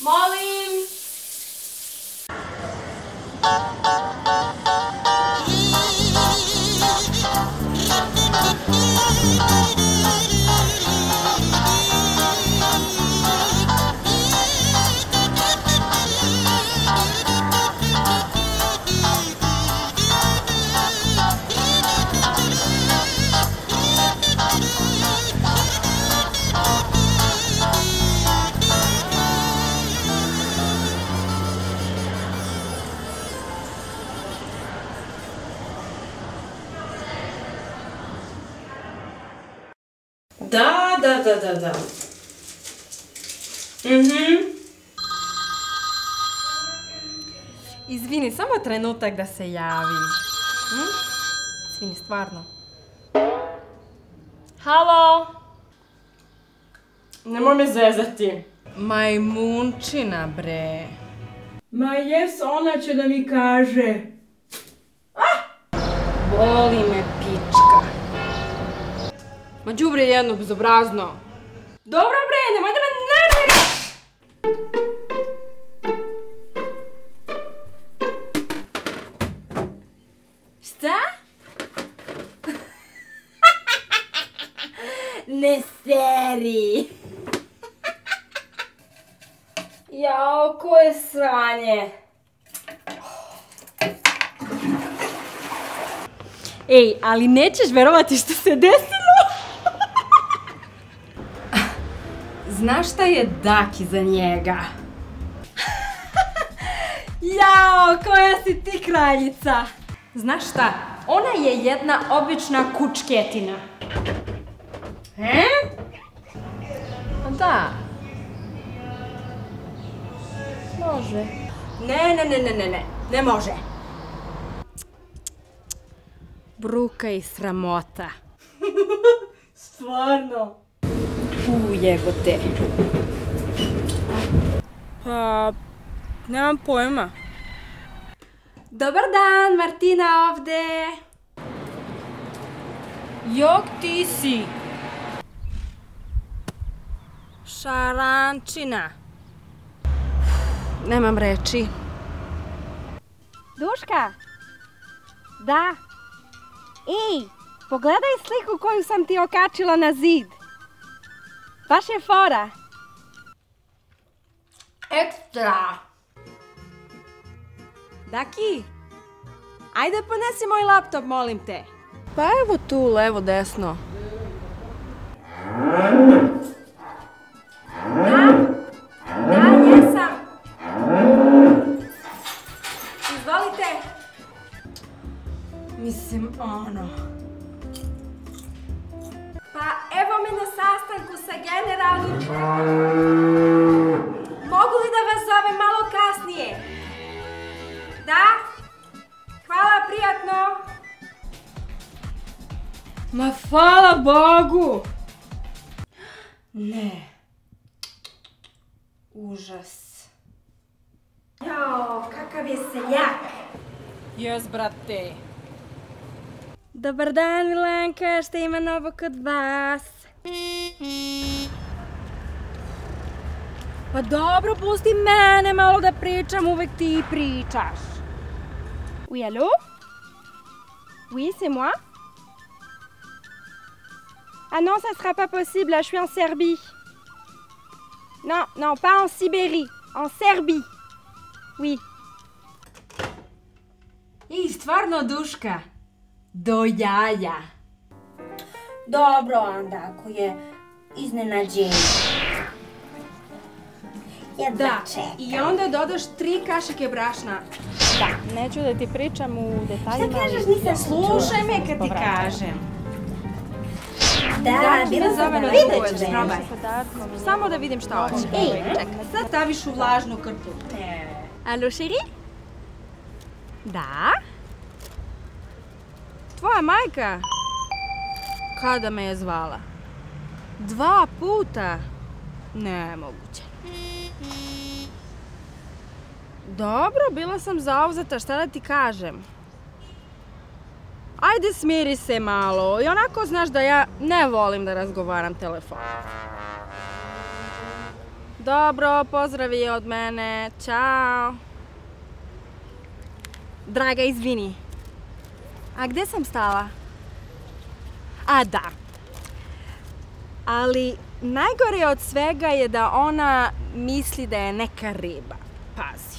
Molim! Da. Izvini, samo trenutak da se javim. Izvini, stvarno. Halo? Nemoj me zezati. Majmunčina, bre. Ma jes, ona će da mi kaže. Boli me pička. Ma đubre jedno bezobrazno. Dobro bre, nemoj da me nerviraš! Šta? Ne seri! Jao, koje sranje! Ej, ali nećeš verovati što se desilo? Znaš šta je Daki za njega? Jao, koja si ti kraljica! Znaš šta? Ona je jedna obična kučketina. Da. Može. Ne može. Bruka i sramota. Stvarno. Jebote. Pa, nemam pojma. Dobar dan, Martina ovde. Jok ti si? Šarančina. Nemam reči. Duška? Da. Ej, pogledaj sliku koju sam ti okačila na zid. Baš je fora. Ekstra. Daki, ajde ponesi moj laptop, molim te. Pa evo tu, levo, desno. Da, jesam. Izvolite. Mislim, ono... Pa evo me na sastanku sa generalom. Mogu li da vas zovem malo kasnije? Da? Hvala, prijatno. Ma hvala Bogu! Ne. Užas. Jao, kakav je seljak. Jes, brate. Dobar dan, Milenka, šta ima novo kod vas? Pa dobro, pusti mene malo da pričam, uvek ti pričaš. Oui, allô? Oui, c'est moi. Ah non, ça sera pas possible, là, je suis en Serbie. Non, pas en Sibérie, en Serbie. Oui. I stvarno, Duška, do jaja. Dobro onda, ako je iznenađenje. Da, i onda dodaš 3 kašike brašna. Da, neću da ti pričam u detaljima. Šta kažeš, nisam Slušaj me kad ti kažem. Da, bila sam da vidjet ću, probaj. Samo da vidim šta hoće. Ej, čekaj, sad staviš u vlažnu krpu. Alo, chérie? Da? Tvoja majka? Kada me je zvala? 2 puta? Nemoguće. Dobro, bila sam zauzeta, šta da ti kažem? Ajde, smiri se malo. I onako znaš da ja ne volim da razgovaram telefonom. Dobro, pozdravi je od mene. Ćao. Draga, izvini. A gdje sam stala? A da. Ali najgore od svega je da ona misli da je neka riba. Pazi.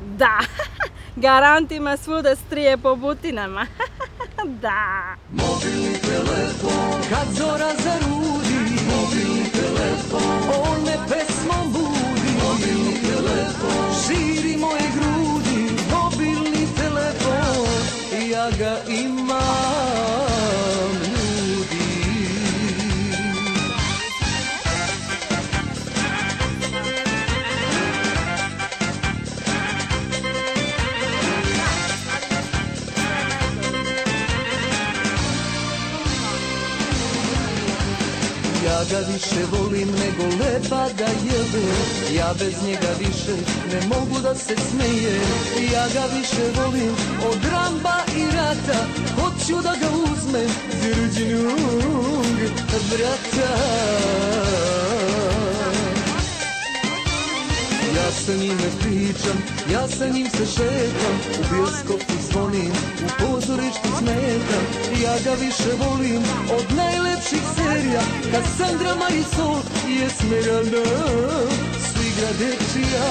Da. Garant ima svuda strije po butinama. Da. Mobilni telefon, kad zora zarudi. Mobilni telefon, on me pesmom budi. Mobilni telefon, širi moje grudi. Mobilni telefon, ja ga imam, ljudi. Ja ga više volim nego leba da jede. Ja bez njega više ne mogu da se smejem. Ja ga više volim od Ramba i Rata. Hoću da ga uzmem za rođenog brata. Ja sa njime pričam, ja sa njim se šetam. U bioskopu zvonim, u pozorištu smetam. Ja ga više volim od najlepših serija. Kassandra Marisol i Esmeralda su igra dečija.